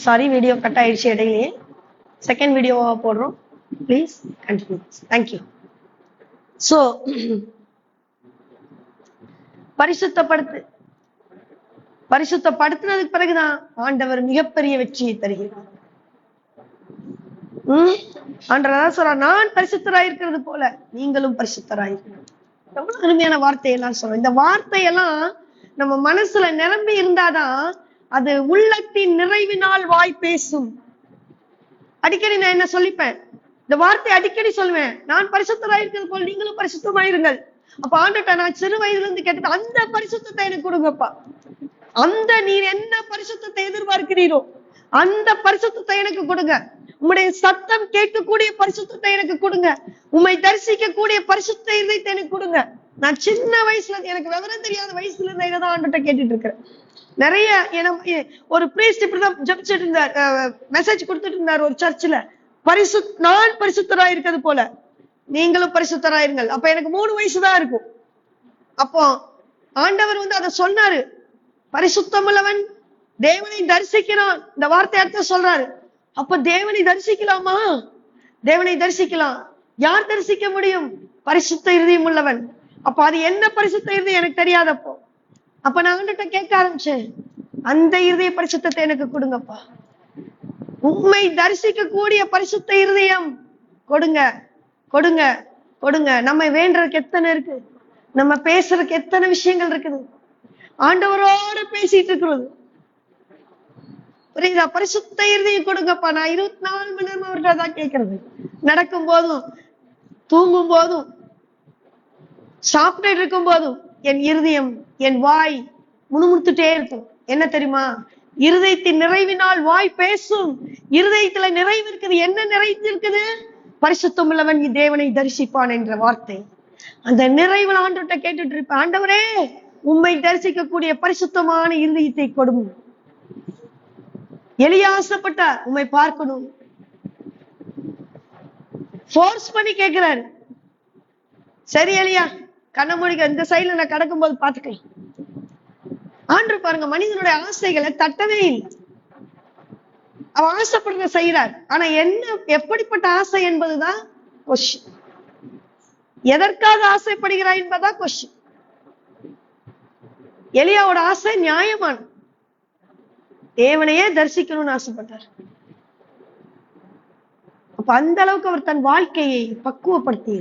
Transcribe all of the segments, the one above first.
Sorry, video cut ஆயிடுச்சு இடையிலேயே. Second வீடியோவா போடுறோம். Please continue. தேங்க்யூ. சோ பரிசுத்தப்படுத்தினதுக்கு பிறகுதான் ஆண்டவர் மிகப்பெரிய வெற்றியை தருகிறார். ஆண்டவர் சொல்ற, நான் பரிசுத்தராயிருக்கிறது போல நீங்களும் பரிசுத்தராயிருக்கிறது. எவ்வளவு அருமையான வார்த்தையெல்லாம் சொல்றேன். இந்த வார்த்தையெல்லாம் நம்ம மனசுல நிரம்பி இருந்தாதான் அது உள்ளத்தின் நிறைவினால் வாய் பேசும். அடிக்கடி நான் என்ன சொல்லிப்பேன், இந்த வார்த்தை அடிக்கடி சொல்லுவேன், நான் பரிசுத்தராயிருக்கிறது போல நீங்களும் பரிசுத்தமாயிருங்கள். அப்ப ஆண்டவர்ட்ட நான் சிறு வயதுல இருந்து கேட்டது, அந்த பரிசுத்தத்தை எனக்கு கொடுங்கப்பா. அந்த நீர் என்ன பரிசுத்தத்தை எதிர்பார்க்கிறீரோ அந்த பரிசுத்தத்தை எனக்கு கொடுங்க. உம்முடைய சத்தம் கேட்கக்கூடிய பரிசுத்தத்தை எனக்கு கொடுங்க. உம்மை தரிசிக்கக்கூடிய பரிசுத்த இதயத்தை எனக்கு கொடுங்க. நான் சின்ன வயசுல, எனக்கு விவரம் தெரியாத வயசுல இருந்த இதான் ஆண்டவர்ட்ட கேட்டுட்டு இருக்கிறேன். நிறைய ஒரு பிரீஸ்ட் இப்படிதான் ஜெபிச்சுட்டு இருந்தார், மெசேஜ் கொடுத்துட்டு இருந்தார் ஒரு சர்ச்சில். நான் பரிசுத்தரா இருக்கிறது போல நீங்களும் பரிசுத்தராயிருங்கள். அப்ப எனக்கு 3 வயசுதான் இருக்கும். அப்போ ஆண்டவர் அதை சொன்னாரு, பரிசுத்தம் உள்ளவன் தேவனை தரிசிக்கிறான். இந்த வார்த்தை அர்த்தம் சொல்றாரு. அப்ப தேவனை தரிசிக்கலாமா? தேவனை தரிசிக்கலாம். யார் தரிசிக்க முடியும்? பரிசுத்த இருதயம் உள்ளவன். அப்ப அது என்ன பரிசுத்த இருதயம் எனக்கு தெரியாதப்போ, அப்ப நான் ஆண்டவர்ட்ட கேட்க ஆரம்பிச்சேன், அந்த இருதய பரிசுத்தத்தை எனக்கு கொடுங்கப்பா. உண்மை தரிசிக்க கூடிய பரிசுத்த இருதயம் கொடுங்க, கொடுங்க, கொடுங்க. நம்ம வேண்டறதுக்கு எத்தனை இருக்கு, நம்ம பேசுறதுக்கு எத்தனை விஷயங்கள் இருக்குது. ஆண்டவரோட பேசிட்டு இருக்கிறது புரியுதா? பரிசுத்த இருதயம் கொடுங்கப்பா. நான் 24 மணி நேரம் அவர்கிட்ட தான் கேட்கறது. நடக்கும் போதும், தூங்கும் போதும், சாப்பிட்டு இருக்கும் போதும் என் இருதயம், என் வாய் முணுமுணுத்துட்டே இருக்கும். என்ன தெரியுமா? இருதயத்தின் நிறைவினால் வாய் பேசும். இருதயத்துல நிறைவு இருக்குது. என்ன நிறைவு இருக்குது? பரிசுத்தம் உள்ளவன் தேவனை தரிசிப்பான் என்ற வார்த்தை. அந்த நிறைவில் ஆண்டவர்கிட்ட கேட்டுட்டு இருப்பேன், ஆண்டவரே உம்மை தரிசிக்கக்கூடிய பரிசுத்தமான இருதயத்தை கொடும். எலியா ஆசைப்பட்டார், உம்மை பார்க்கணும். ஃபோர்ஸ் பண்ணி கேட்கிறாரு. சரி எலியா, கண்ண மூடிக்க, இந்த சைடுல நான் கடக்கும் போது பாத்துக்கலாம். ஆண்டு பாருங்க, மனிதனுடைய ஆசைகளை தட்டவே இல்லை. அவன் ஆசைப்படுறத செய்யறார். ஆனா என்ன, எப்படிப்பட்ட ஆசை என்பதுதான் கொஸ்டின். எதற்காக ஆசைப்படுகிறாய் என்பதுதான் கொஸ்டின். எலியாவோட ஆசை நியாயமான, தேவனையே தரிசிக்கணும்னு ஆசைப்பட்டார். அப்ப அந்த அளவுக்கு அவர் தன் வாழ்க்கையை பக்குவப்படுத்தி,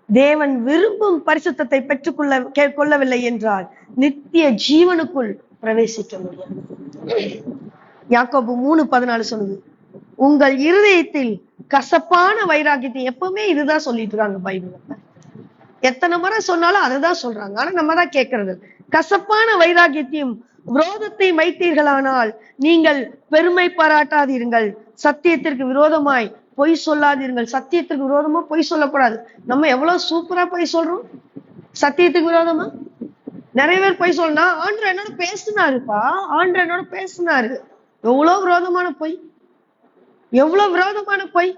தேவன் விரும்பும் பரிசுத்தத்தை பெற்றுக்கொள்ள கொள்ளவில்லை என்றால் நித்திய ஜீவனுக்குள் பிரவேசிக்க முடியாது. யாக்கோபு 3:14 சொல்லுது, உங்கள் இருதயத்தில் கசப்பான வைராக்கியத்தை, எப்பவுமே இதுதான் சொல்லிட்டு இருக்காங்க பைபிள். எத்தனை முறை சொன்னாலும் அதுதான் சொல்றாங்க. ஆனா நம்ம தான் கேட்கறது. கசப்பான வைராக்கியத்தையும் விரோதத்தையும் வைத்தீர்களானால் நீங்கள் பெருமை பாராட்டாதீர்கள். சத்தியத்திற்கு விரோதமாய் பொய் சொல்லாதீர்கள். சத்தியத்திற்கு விரோதமா பொய் சொல்லக்கூடாது. நம்ம எவ்வளவு சூப்பரா பொய் சொல்றோம். சத்தியத்துக்கு விரோதமா நிறைய பேர் பொய் சொல்லணும். ஆண்டவர் என்னோட பேசினாருப்பா, ஆண்டவர் என்னோட பேசினாரு. எவ்வளவு விரோதமான பொய், எவ்வளவு விரோதமான பொய்.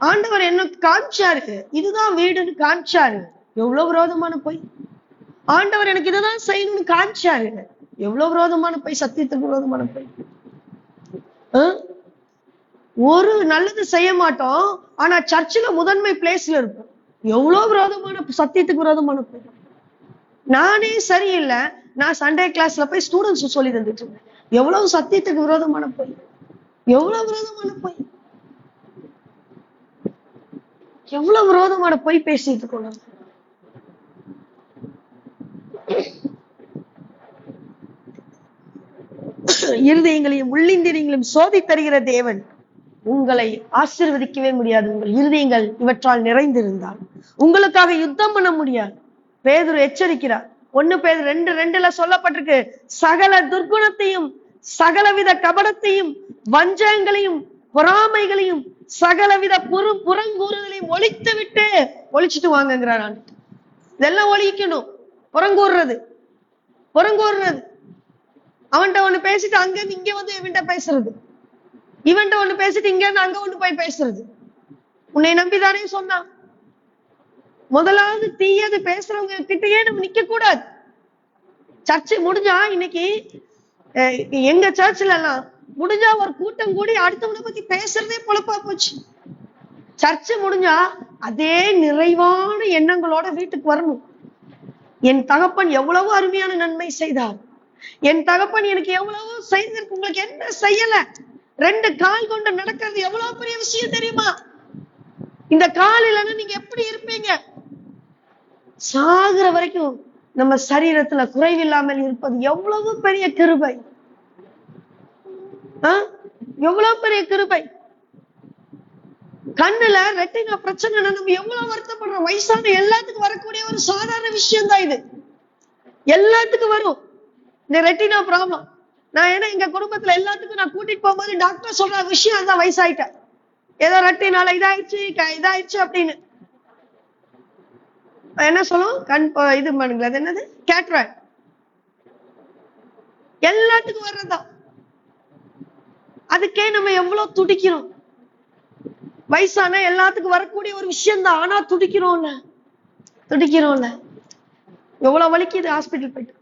ஆண்டவர் என்ன காமிச்சாரு, இதுதான் வீடுன்னு காமிச்சாரு. எவ்வளவு விரோதமான பொய். ஆண்டவர் எனக்கு இதுதான் செய்யணும்னு காமிச்சாரு. எவ்வளவு விரோதமான பொய், சத்தியத்துக்கு விரோதமான பொய். ஒரு நல்லது செய்ய மாட்டோம், ஆனா சர்ச்சில் முதன்மை பிளேஸ்ல இருக்கும். எவ்வளவு விரோதமான, சத்தியத்துக்கு விரோதமான பொய். நானே சரியில்லை, நான் சண்டே கிளாஸ்ல போய் ஸ்டூடெண்ட்ஸ் சொல்லி தந்துட்டு இருந்தேன். எவ்வளவு சத்தியத்துக்கு விரோதமான பொய், எவ்வளவு விரோதமான பொய், எவ்வளவு விரோதமான பொய் பேசிட்டு இருக்கோம். இருதயங்களையும் உள்ளிந்திரியங்களையும் சோதி தருகிற தேவன் உங்களை ஆசீர்வதிக்கவே முடியாது. உங்கள் இருதயங்கள் இவற்றால் நிறைந்திருந்தால் உங்களுக்காக யுத்தம் பண்ண முடியாது. பேதுரு எச்சரிக்கிறார். 1 பேதுரு 2:2 சொல்லப்பட்டிருக்கு, சகல துர்குணத்தையும் சகலவித கபடத்தையும் வஞ்சகங்களையும் பொறாமைகளையும் சகலவித புறங்கூறுதலையும் ஒழிச்சிட்டு வாங்குங்கிறான். இதெல்லாம் ஒழிக்கணும். புறங்கூறுறது, அவன்கிட்ட ஒண்ணு பேசிட்டு அங்க இருந்து இங்க வந்து இவன்கிட்ட பேசுறது, இவன்கிட்ட ஒண்ணு பேசிட்டு இங்க இருந்து அங்க ஒண்ணு போய் பேசுறது. உன்னை நம்பிதானே சொன்னான். முதலாவது தீயது பேசுறவங்க கிட்டயே நம்ம நிக்க கூடாது. சர்ச்சை முடிஞ்சா இன்னைக்கு எங்க சர்ச்ல எல்லாம் முடிஞ்சா ஒரு கூட்டம் கூடி அடுத்தவனை பத்தி பேசுறதே பொழப்பா போச்சு. சர்ச்சை முடிஞ்சா அதே நிறைவான எண்ணங்களோட வீட்டுக்கு வரணும். என் தகப்பன் எவ்வளவு அருமையான நன்மை செய்தார், என் தகப்பன் எனக்கு எவ்வளவு செய்திருக்கு, உங்களுக்கு என்ன செய்யல. 2 கால் கொண்டு நடக்கிறது எவ்வளவு பெரிய விஷயம் தெரியுமா? இந்த கால் இல்லைன்னா நீங்க எப்படி இருப்பீங்க? சாகுற வரைக்கும் நம்ம சரீரத்துல குறைவில்லாமல் இருப்பது எவ்வளவு பெரிய கிருபை, எவ்வளவு பெரிய கிருபை. கண்ணுல ரெட்டினா பிரச்சனை நம்ம எவ்வளவு வருத்தப்படுறோம். வயசான எல்லாத்துக்கும் வரக்கூடிய ஒரு சாதாரண விஷயம் தான் இது. எல்லாத்துக்கும் வரும் இந்த ரெட்டினா ப்ராப்ளம். நான் ஏன்னா எங்க குடும்பத்துல எல்லாத்துக்கும் நான் கூட்டிட்டு போகும்போது டாக்டர் சொல்ற விஷயம் அதான், வயசாயிட்டேன் ஏதோ ரெட்டினால இதாயிடுச்சு அப்படின்னு என்ன சொல்லுவோம், கண் இது பண்ணுங்களா, அது என்னது, கேட்ராக்ட். எல்லாத்துக்கும் வர்றதுதான். அதுக்கே நம்ம எவ்வளவு துடிக்கிறோம். வயசான எல்லாத்துக்கும் வரக்கூடிய ஒரு விஷயம் தான், ஆனா துடிக்கிறோம்ல. எவ்வளவு வலிக்குது ஹாஸ்பிட்டல் போயிட்டு.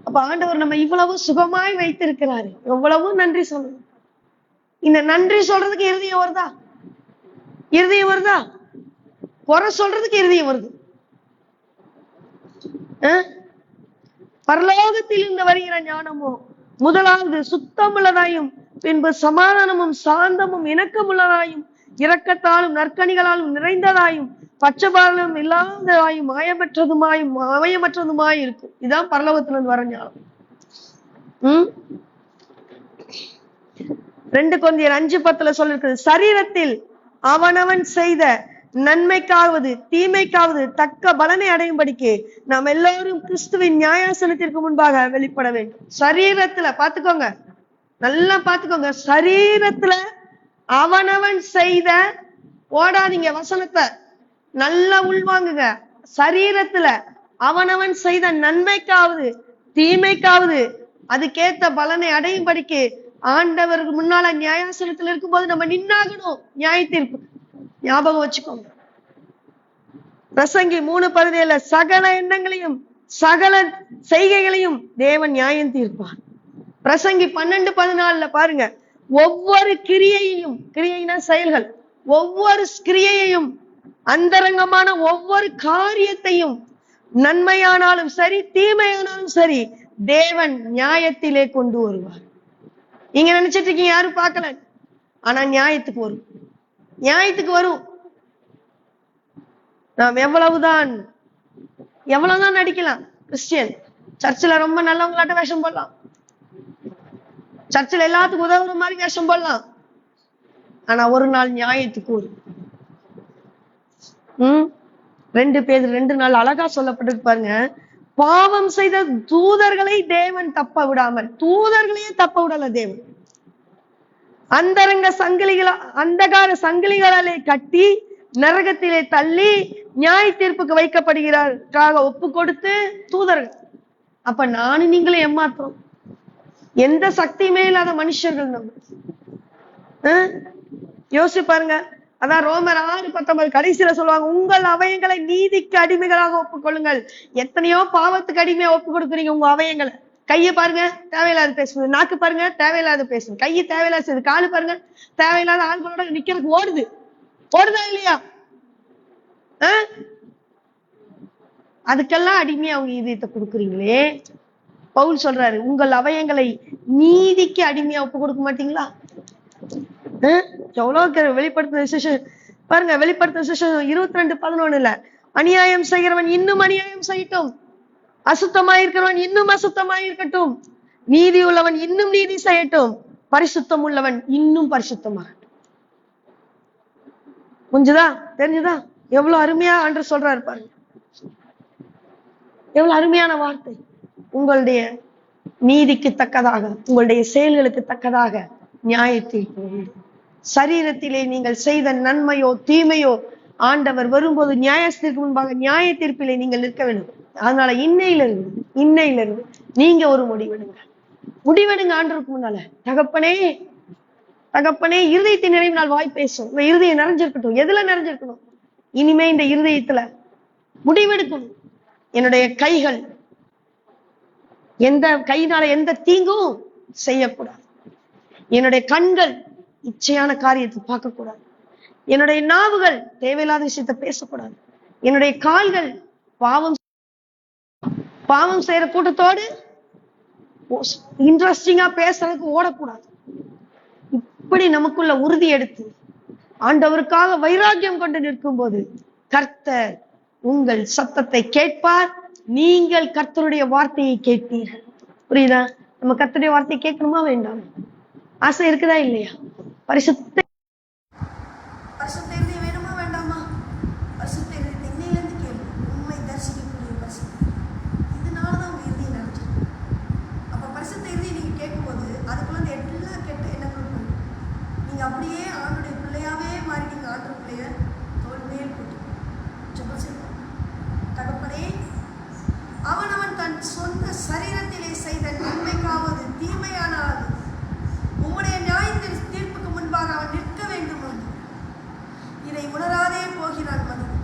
அப்ப ஆண்டவர் நம்ம இவ்வளவு சுகமாய் வைத்திருக்கிறாரு, எவ்வளவு நன்றி சொல்லணும். இந்த நன்றி சொல்றதுக்கு இருதயம் வருதா? குறை சொல்றதுக்கு இருதயம் வருது. பரலோகத்தில் இருந்து வருகிற ஞானமோ முதலாவது சுத்தமுள்ளதாயும், பின்பு சமாதானமும் சாந்தமும் இணக்கமுள்ளதாயும், இரக்கத்தாலும் நற்கனிகளாலும் நிறைந்ததாயும், பட்சபாதம் இல்லாததாயும், மாயமற்றதுமாய் இருக்கும். இதுதான் பரலோகத்திலிருந்து வர ஞானம். 2 கொரிந்தியர் 5:10 சொல்லிருக்குது, சரீரத்தில் அவனவன் செய்த நன்மைக்காவது தீமைக்காவது தக்க பலனை அடையும்படிக்கு நாம் எல்லோரும் கிறிஸ்துவின் நியாயாசனத்திற்கு முன்பாக வெளிப்பட வேண்டும். சரீரத்துல பாத்துக்கோங்க, நல்லா பாத்துக்கோங்க, சரீரத்துல அவனவன் செய்த, ஓடாதீங்க வசனத்தை நல்லா உள்வாங்குங்க. சரீரத்துல அவனவன் செய்த நன்மைக்காவது தீமைக்காவது அதுக்கேத்த பலனை அடையும்படிக்கு ஆண்டவருக்கு முன்னால நியாயாசனத்துல இருக்கும்போது நம்ம நின்னாகணும். நியாய தீர்ப்பு ஞாபகம் வச்சுக்கோங்க. பிரசங்கி 3:17 சகல எண்ணங்களையும் சகல செய்கைகளையும் தேவன் நியாயம் தீர்ப்பார். பிரசங்கி 12:14 பாருங்க, ஒவ்வொரு கிரியையையும், கிரியைனா செயல்கள், ஒவ்வொரு கிரியையையும் அந்தரங்கமான ஒவ்வொரு காரியத்தையும் நன்மையானாலும் சரி தீமையானாலும் சரி தேவன் நியாயத்திலே கொண்டு வருவார். நீங்க நினைச்சிட்டு இருக்கீங்க யாரும் பார்க்கல, ஆனா நியாயத்துக்கு வரும். நாம் எவ்வளவுதான் நடிக்கலாம். கிறிஸ்டியன் சர்ச்சில் ரொம்ப நல்லவங்களாட்ட வேஷம் போடலாம், சர்ச்சில் எல்லாத்துக்கும் உதவுற மாதிரி வேஷம் போடலாம், ஆனா ஒரு நாள் நியாயத்துக்கு வரும். 2 பேர் 2 நாள் அழகா சொல்லப்பட்டிருக்கு பாருங்க. பாவம் செய்த தூதர்களை தேவன் தப்ப விடாமல், தூதர்களையே தப்ப விடல தேவன், அந்தகார சங்கிலிகளாலே கட்டி நரகத்திலே தள்ளி நியாய தீர்ப்புக்கு வைக்கப்படுகிறார் ஒப்பு கொடுத்து தூதர்கள். அப்ப நானும் நீங்களும் ஏமாத்துறோம். எந்த சக்தியுமே இல்லாத மனுஷர்கள் நம்ம. யோசிச்சு பாருங்க. அதான் ரோமர் 6:19 கடைசியில சொல்லுவாங்க, உங்கள் அவயங்களை நீதிக்கு அடிமைகளாக ஒப்புக்கொள்ளுங்கள். எத்தனையோ பாவத்துக்கு அடிமையா ஒப்பு கொடுக்குறீங்க உங்க அவயங்களை. கையை பாருங்க தேவையில்லாத பேசுது, நாக்கு பாருங்க தேவையில்லாத பேசுது, கையை தேவையில்லாத, காலு பாருங்க தேவையில்லாத ஆண்களோட நிக்கிறதுக்கு ஓடுதா இல்லையா? அதுக்கெல்லாம் அடிமையா அவங்க இதயத்தை கொடுக்குறீங்களே. பவுல் சொல்றாரு, உங்கள் அவயங்களை நீதிக்கு அடிமையா ஒப்பு கொடுக்க மாட்டீங்களா? எவ்வளவு வெளிப்படுத்தின விசேஷம் பாருங்க. வெளிப்படுத்தின விசேஷம் 22:11 அநியாயம் செய்கிறவன் இன்னும் அநியாயம் செய்யட்டும், அசுத்தமாயிருக்கிறவன் இன்னும் அசுத்தமாயிருக்கட்டும், நீதி உள்ளவன் இன்னும் நீதி செய்யட்டும், பரிசுத்தம் உள்ளவன் இன்னும் பரிசுத்தமாகட்டும். புரிஞ்சுதா? தெரிஞ்சுதா? எவ்வளவு அருமையா ஆண்டவர் சொல்றாரு பாருங்க. எவ்வளவு அருமையான வார்த்தை. உங்களுடைய நீதிக்கு தக்கதாக, உங்களுடைய செயல்களுக்கு தக்கதாக நியாயத்தை சரீரத்திலே நீங்கள் செய்த நன்மையோ தீமையோ ஆண்டவர் வரும்போது நியாயத்திற்கு முன்பாக நியாய தீர்ப்பிலே நீங்கள் நிற்க வேண்டும். அதனால இன்னையிலிருந்து நீங்க ஒரு முடிவெடுங்க ஆண்டவருக்கு முன்னால. தகப்பனே இருதயத்தின் நிறைவினால் வாய் பேசும். இந்த இருதயம் நிறைஞ்சிருக்கட்டும். எதுல நிறைஞ்சிருக்கணும்? இனிமே இந்த இருதயத்துல முடிவெடுக்கணும். என்னுடைய கைகள் எந்த கையினால எந்த தீங்கும் செய்யக்கூடாது. என்னுடைய கண்கள் இச்சையான காரியத்தை பார்க்க கூடாது. என்னுடைய நாவுகள் தேவையில்லாத விஷயத்த பேசக்கூடாது. என்னுடைய கால்கள் பாவம் செய்யற கூட்டத்தோடு இன்ட்ரெஸ்டிங்கா பேசுறதுக்கு ஓடக்கூடாது. இப்படி நமக்குள்ள உறுதி எடுத்து ஆண்டவருக்காக வைராக்கியம் கொண்டு நிற்கும் போது கர்த்தர் உங்கள் சத்தத்தை கேட்பார். நீங்கள் கர்த்தருடைய வார்த்தையை கேட்பீர்கள். புரியுதா? நம்ம கர்த்தருடைய வார்த்தையை கேட்கணுமா வேண்டாம்? ஆசை இருக்குதா இல்லையா? பரிசுத்த வேணுமா வேண்டாமா? பரிசுத்த இன்னையிலிருந்து கேள்வி உண்மை தரிசிக்கக்கூடிய பரிசுத்த. இதனாலதான் உங்க இறுதியை நினைச்சிருக்கு. அப்ப பரிசுத்த இறுதியை நீங்க கேட்கும்போது அதுக்குள்ள எல்லாம் கெட்ட எண்ணங்கள் போயிடும். நீங்க அப்படியே ஆண்டுடைய பிள்ளையாவே மாறி நீங்க ஆண்டு பிள்ளைய தோல்மையே போட்டு ஜெபம் செய்வோம். தகப்பனே, அவனவன் தன் சொந்த சரீரத்திலே செய்த நன்மைக்காவது தீமையானாது உம்முடைய நியாயத்தின் தீர்ப்புக்கு முன்பாக அவன் நிற்க வேண்டும். இதை உணராதே போகிறான் மனிதன்.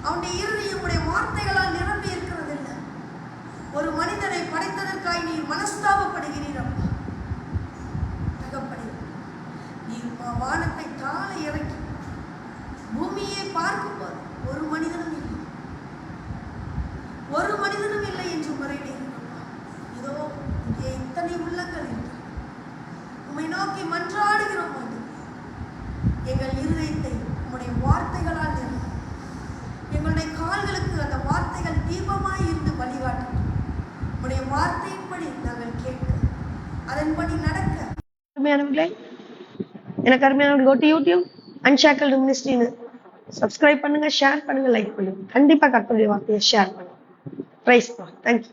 அவனுடைய இறுதி உம்முடைய வார்த்தைகளால் நிரம்பி இருக்கிறதில்லை. ஒரு மனிதனை படைத்ததற்காய் நீர் மனஸ்தாபப்படுகிறீர் அப்பா. தகப்பனே, நீர் வானத்தை காலை இறக்கி பூமியை பார்க்கும்போது ஒரு மனிதனும் இல்லை என்று முறையிட்டீர்கள். இதோ இங்கே இத்தனை உள்ளங்கள் இருக்கு. உம்மை நோக்கி மன்றாடுகிறோம். எங்கள் இருதயத்தை உம்முடைய வார்த்தைகளால் நிரப்பும். எங்களுடைய கால்களுக்கு அந்த வார்த்தைகள் தீபமாய் இருந்து வழிகாட்டும். உம்முடைய வார்த்தையின்படி நாங்கள் கேட்க, அதன்படி நடக்க. அருமையானவர்களே, எனக்கு அருமையானவர்கள், go to YouTube Unshackled Ministry subscribe பண்ணுங்க, ஷேர் பண்ணுங்க, லைக் பண்ணுங்க. கண்டிப்பா கர்த்தருடைய வார்த்தையை ஷேர் பண்ணுங்க. Praise God. தேங்க்யூ.